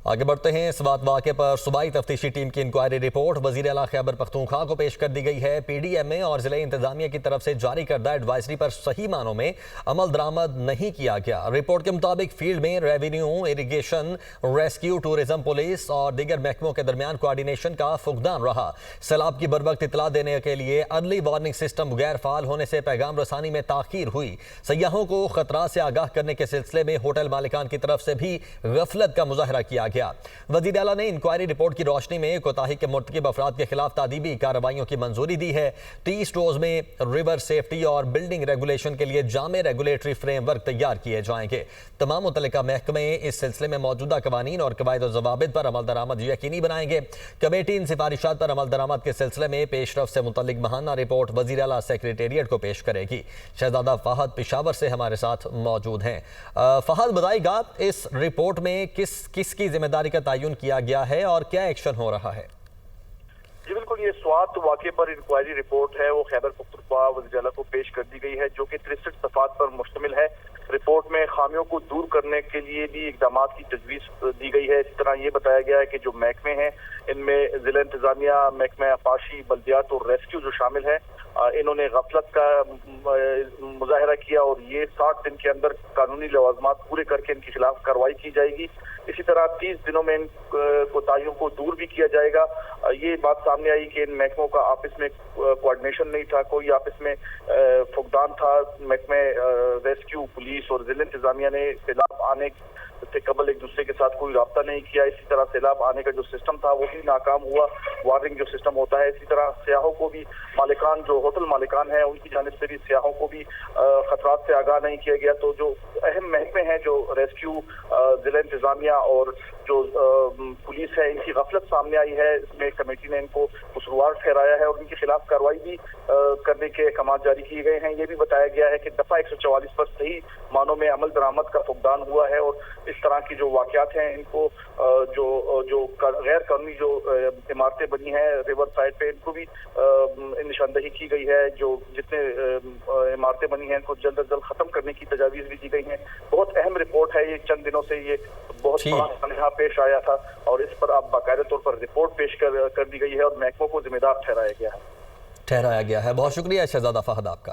آگے بڑھتے ہیں اس بات واقعے پر صوبائی تفتیشی ٹیم کی انکوائری رپورٹ وزیر اعلیٰ خیبر پختونخوا کو پیش کر دی گئی ہے۔ پی ڈی ایم اے اور ضلع انتظامیہ کی طرف سے جاری کردہ ایڈوائزری پر صحیح معنوں میں عمل درآمد نہیں کیا گیا۔ رپورٹ کے مطابق فیلڈ میں revenue, irrigation, rescue, tourism, police اور دیگر محکموں کے درمیان کوارڈینیشن کا فقدان رہا۔ سیلاب کی بروقت اطلاع دینے کے لیے ارلی وارننگ سسٹم غیر فعال ہونے سے پیغام رسانی میں تاخیر ہوئی۔ سیاحوں کو خطرات سے آگاہ کرنے کے سلسلے میں ہوٹل مالکان کی طرف سے بھی غفلت کا مظاہرہ کیا گیا۔ وزیر اعلیٰ نے انکوائری رپورٹ کی روشنی میں کوتاہی کے مرتکب افراد کے خلاف تادیبی کارروائیوں کی منظوری دی ہے۔ ٹی سٹورز میں ریور سیفٹی اور بلڈنگ ریگولیشن کے لیے جامع ریگولیٹری فریم ورک تیار کیے جائیں گے۔ تمام متعلقہ محکمے اس سلسلے میں موجودہ قوانین اور قواعد و ضوابط پر عمل درآمد یقینی بنائیں گے۔ کمیٹی ان سفارشات پر عمل درآمد کے سلسلے میں پیش رفت سے متعلق ماہانہ رپورٹ وزیر اعلیٰ سیکریٹریٹ کو پیش کرے گی۔ شہزادہ فہد پشاور سے ہمارے ساتھ موجود ہیں۔ فہد، بتائے گا اس رپورٹ میں کس کی ذمہ داری کا تعین کیا گیا ہے اور کیا ایکشن ہو رہا ہے؟ جی بالکل، یہ سوات واقعے پر انکوائری رپورٹ ہے وہ خیبر پختونخوا وزیر اعلیٰ کو پیش کر دی گئی ہے، جو کہ 63 صفحات پر مشتمل ہے۔ رپورٹ میں خامیوں کو دور کرنے کے لیے بھی اقدامات کی تجویز دی گئی ہے۔ اس طرح یہ بتایا گیا ہے کہ جو محکمے ہیں ان میں ضلع انتظامیہ، محکمہ آبپاشی، بلدیات اور ریسکیو جو شامل ہیں، انہوں نے غفلت کا مظاہرہ کیا اور یہ 60 دن کے اندر قانونی لوازمات پورے کر کے ان کے خلاف کارروائی کی جائے گی۔ اسی طرح 30 دنوں میں ان کوتاہیوں کو دور بھی کیا جائے گا۔ یہ بات سامنے آئی کہ ان محکموں کا آپس میں کوارڈینیشن نہیں تھا، کوئی آپس میں فقدان تھا۔ محکمہ ریسکیو، پولیس اور ضلع انتظامیہ نے سیلاب آنے سے قبل ایک دوسرے کے ساتھ کوئی رابطہ نہیں کیا۔ اسی طرح سیلاب آنے کا جو سسٹم تھا وہ بھی ناکام ہوا، وارننگ جو سسٹم ہوتا ہے۔ اسی طرح سیاحوں کو بھی، مالکان جو ہوٹل مالکان ہیں ان کی جانب سے بھی سیاحوں کو بھی خطرات سے آگاہ نہیں کیا گیا۔ تو جو اہم محکمے ہیں، جو ریسکیو، ضلع انتظامیہ اور جو پولیس ہے، ان کی غفلت سامنے آئی ہے۔ اس میں کمیٹی نے ان کو قصوروار ٹھہرایا ہے اور ان کے خلاف کارروائی بھی کرنے کے احکامات جاری کیے گئے ہیں۔ یہ بھی بتایا گیا ہے کہ دفعہ 144 پر صحیح معنوں میں عمل درآمد کا فقدان ہوا ہے اور اس طرح کی جو واقعات ہیں ان کو جو غیر قانونی جو عمارتیں بنی ہیں ریور سائڈ پہ، ان کو بھی نشاندہی کی گئی ہے۔ جو جتنے عمارتیں بنی ہیں ان کو جلد از جلد ختم کرنے کی تجاویز بھی دی گئی ہیں۔ بہت اہم رپورٹ ہے، یہ چند دنوں سے یہ بہت بڑا سانحہ پیش آیا تھا اور اس پر اب باقاعدہ طور پر رپورٹ پیش کر دی گئی ہے اور محکموں کو ذمہ دار ٹھہرایا گیا ہے۔ بہت شکریہ شہزادہ فہد آپ کا۔